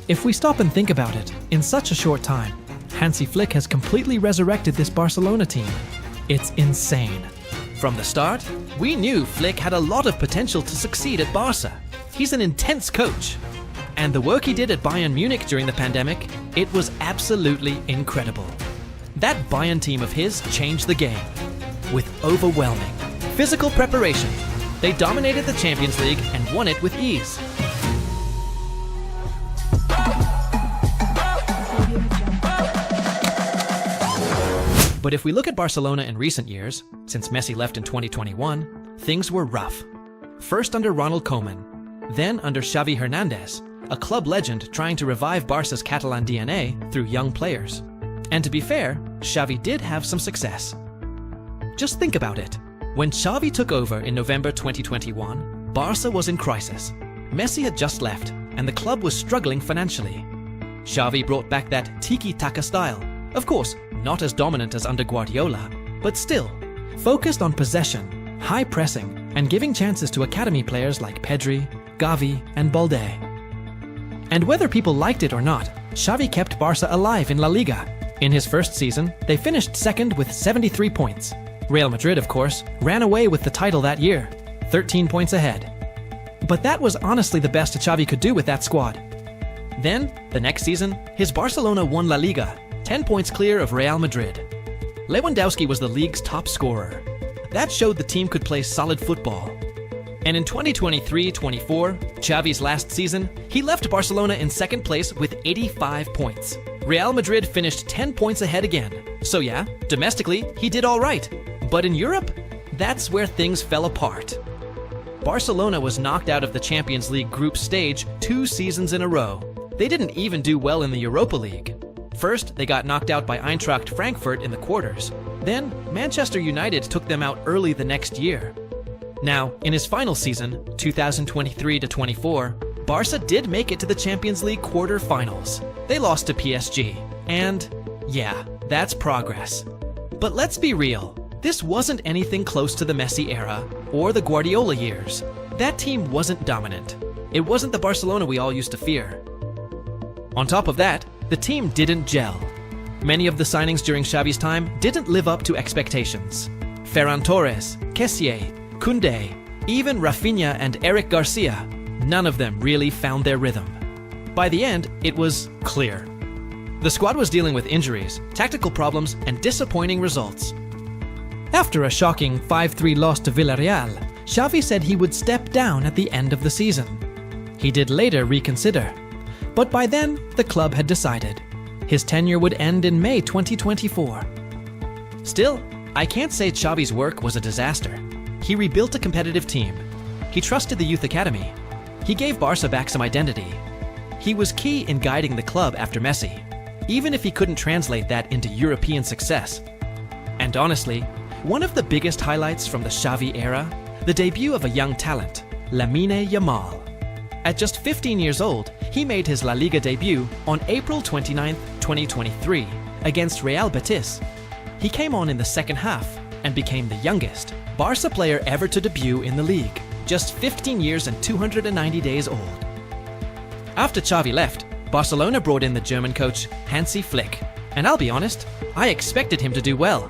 If we stop and think about it, in such a short time, Hansi Flick has completely resurrected this Barcelona team. It's insane. From the start, we knew Flick had a lot of potential to succeed at Barça. He's an intense coach. And the work he did at Bayern Munich during the pandemic, it was absolutely incredible. That Bayern team of his changed the game. With overwhelming physical preparation, they dominated the Champions League and won it with ease. But if we look at Barcelona in recent years, since Messi left in 2021, things were rough. First under Ronald Koeman, then under Xavi Hernandez, a club legend trying to revive Barca's Catalan DNA through young players. And to be fair, Xavi did have some success. Just think about it. When Xavi took over in November 2021, Barca was in crisis. Messi had just left, and the club was struggling financially. Xavi brought back that tiki-taka style. Of course, not as dominant as under Guardiola, but still, focused on possession, high pressing, and giving chances to academy players like Pedri, Gavi, and Balde. And whether people liked it or not, Xavi kept Barca alive in La Liga. In his first season, they finished second with 73 points. Real Madrid, of course, ran away with the title that year, 13 points ahead. But that was honestly the best Xavi could do with that squad. Then, the next season, his Barcelona won La Liga, 10 points clear of Real Madrid. Lewandowski was the league's top scorer. That showed the team could play solid football. And in 2023-24, Xavi's last season, he left Barcelona in second place with 85 points. Real Madrid finished 10 points ahead again. So yeah, domestically, he did all right. But in Europe, that's where things fell apart. Barcelona was knocked out of the Champions League group stage 2 seasons in a row. They didn't even do well in the Europa League. First, they got knocked out by Eintracht Frankfurt in the quarters. Then, Manchester United took them out early the next year. Now, in his final season, 2023-24, Barca did make it to the Champions League quarter-finals. They lost to PSG. And, yeah, that's progress. But let's be real. This wasn't anything close to the Messi era or the Guardiola years. That team wasn't dominant. It wasn't the Barcelona we all used to fear. On top of that, the team didn't gel. Many of the signings during Xavi's time didn't live up to expectations. Ferran Torres, Kessié, Koundé, even Raphinha and Eric Garcia, none of them really found their rhythm. By the end, it was clear. The squad was dealing with injuries, tactical problems, and disappointing results. After a shocking 5-3 loss to Villarreal, Xavi said he would step down at the end of the season. He did later reconsider, but by then, the club had decided. His tenure would end in May 2024. Still, I can't say Xavi's work was a disaster. He rebuilt a competitive team. He trusted the youth academy. He gave Barca back some identity. He was key in guiding the club after Messi, even if he couldn't translate that into European success. And honestly, one of the biggest highlights from the Xavi era, the debut of a young talent, Lamine Yamal. At just 15 years old, he made his La Liga debut on April 29, 2023, against Real Betis. He came on in the second half and became the youngest Barca player ever to debut in the league, just 15 years and 290 days old. After Xavi left, Barcelona brought in the German coach Hansi Flick, and I'll be honest, I expected him to do well.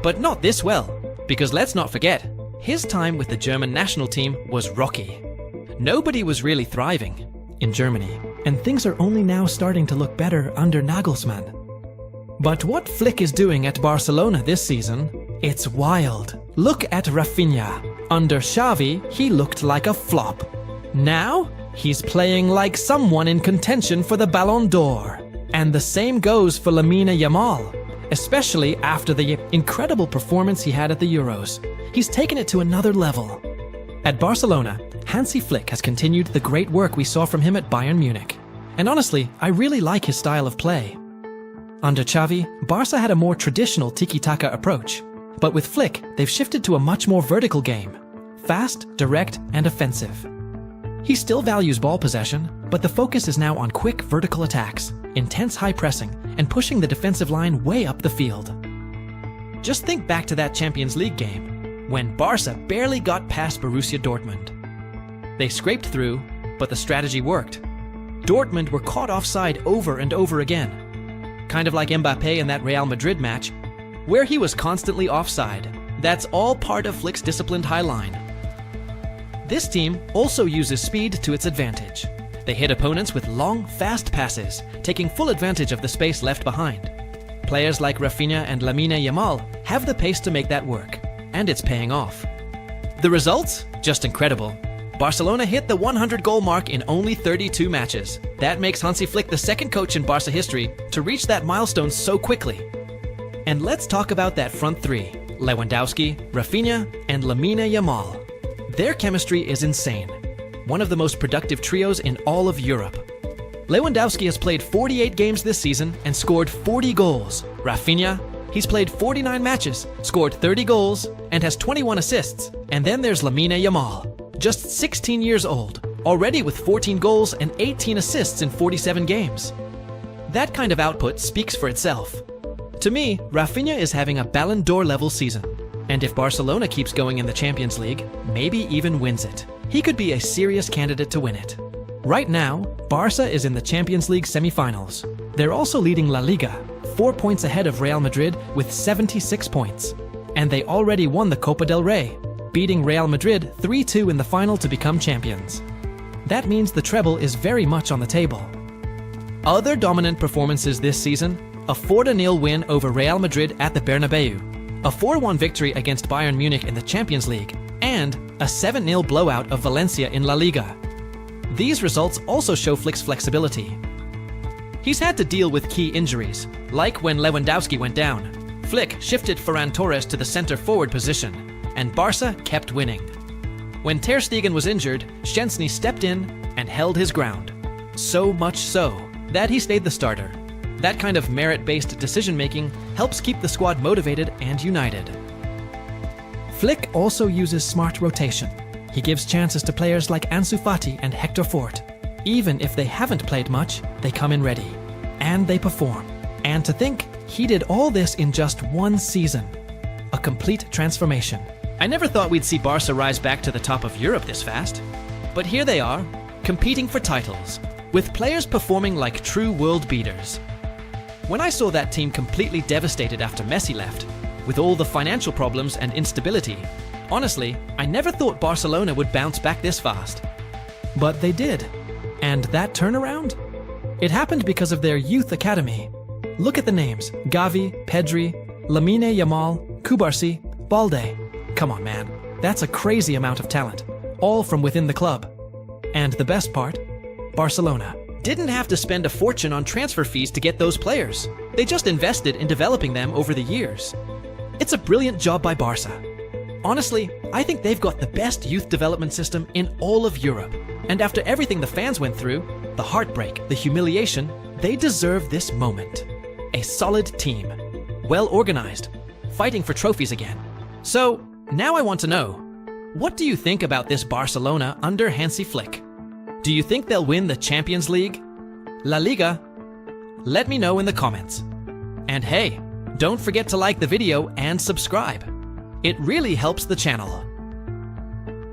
But not this well, because let's not forget, his time with the German national team was rocky. Nobody was really thriving in Germany, and things are only now starting to look better under Nagelsmann. But what Flick is doing at Barcelona this season, it's wild. Look at Raphinha. Under Xavi, he looked like a flop. Now, he's playing like someone in contention for the Ballon d'Or. And the same goes for Lamine Yamal, especially after the incredible performance he had at the Euros. He's taken it to another level. At Barcelona, Hansi Flick has continued the great work we saw from him at Bayern Munich. And honestly, I really like his style of play. Under Xavi, Barca had a more traditional tiki-taka approach. But with Flick, they've shifted to a much more vertical game. Fast, direct, and offensive. He still values ball possession, but the focus is now on quick vertical attacks, intense high pressing, and pushing the defensive line way up the field. Just think back to that Champions League game, when Barca barely got past Borussia Dortmund. They scraped through, but the strategy worked. Dortmund were caught offside over and over again. Kind of like Mbappé in that Real Madrid match, where he was constantly offside. That's all part of Flick's disciplined high line. This team also uses speed to its advantage. They hit opponents with long, fast passes, taking full advantage of the space left behind. Players like Raphinha and Lamine Yamal have the pace to make that work, and it's paying off. The results? Just incredible. Barcelona hit the 100-goal mark in only 32 matches. That makes Hansi Flick the second coach in Barça history to reach that milestone so quickly. And let's talk about that front three: Lewandowski, Raphinha, and Lamine Yamal. Their chemistry is insane. One of the most productive trios in all of Europe. Lewandowski has played 48 games this season and scored 40 goals. Raphinha, he's played 49 matches, scored 30 goals, and has 21 assists. And then there's Lamine Yamal, just 16 years old, already with 14 goals and 18 assists in 47 games. That kind of output speaks for itself. To me, Raphinha is having a Ballon d'Or level season. And if Barcelona keeps going in the Champions League, maybe even wins it, he could be a serious candidate to win it. Right now, Barça is in the Champions League semi-finals. They're also leading La Liga, 4 points ahead of Real Madrid with 76 points. And they already won the Copa del Rey, beating Real Madrid 3-2 in the final to become champions. That means the treble is very much on the table. Other dominant performances this season: a 4-0 win over Real Madrid at the Bernabeu, a 4-1 victory against Bayern Munich in the Champions League, and a 7-0 blowout of Valencia in La Liga. These results also show Flick's flexibility. He's had to deal with key injuries, like when Lewandowski went down. Flick shifted Ferran Torres to the center-forward position, and Barça kept winning. When Ter Stegen was injured, Szczęsny stepped in and held his ground. So much so that he stayed the starter. That kind of merit-based decision-making helps keep the squad motivated and united. Flick also uses smart rotation. He gives chances to players like Ansu Fati and Hector Fort. Even if they haven't played much, they come in ready. And they perform. And to think, he did all this in just one season. A complete transformation. I never thought we'd see Barça rise back to the top of Europe this fast. But here they are, competing for titles, with players performing like true world beaters. When I saw that team completely devastated after Messi left, with all the financial problems and instability, honestly, I never thought Barcelona would bounce back this fast. But they did. And that turnaround? It happened because of their youth academy. Look at the names: Gavi, Pedri, Lamine Yamal, Kubarsi, Balde. Come on, man. That's a crazy amount of talent, all from within the club. And the best part? Barcelona didn't have to spend a fortune on transfer fees to get those players. They just invested in developing them over the years. It's a brilliant job by Barça. Honestly, I think they've got the best youth development system in all of Europe. And after everything the fans went through, the heartbreak, the humiliation, they deserve this moment. A solid team, well organized, fighting for trophies again. So, now I want to know, what do you think about this Barcelona under Hansi Flick? Do you think they'll win the Champions League? La Liga? Let me know in the comments. And hey, don't forget to like the video and subscribe. It really helps the channel.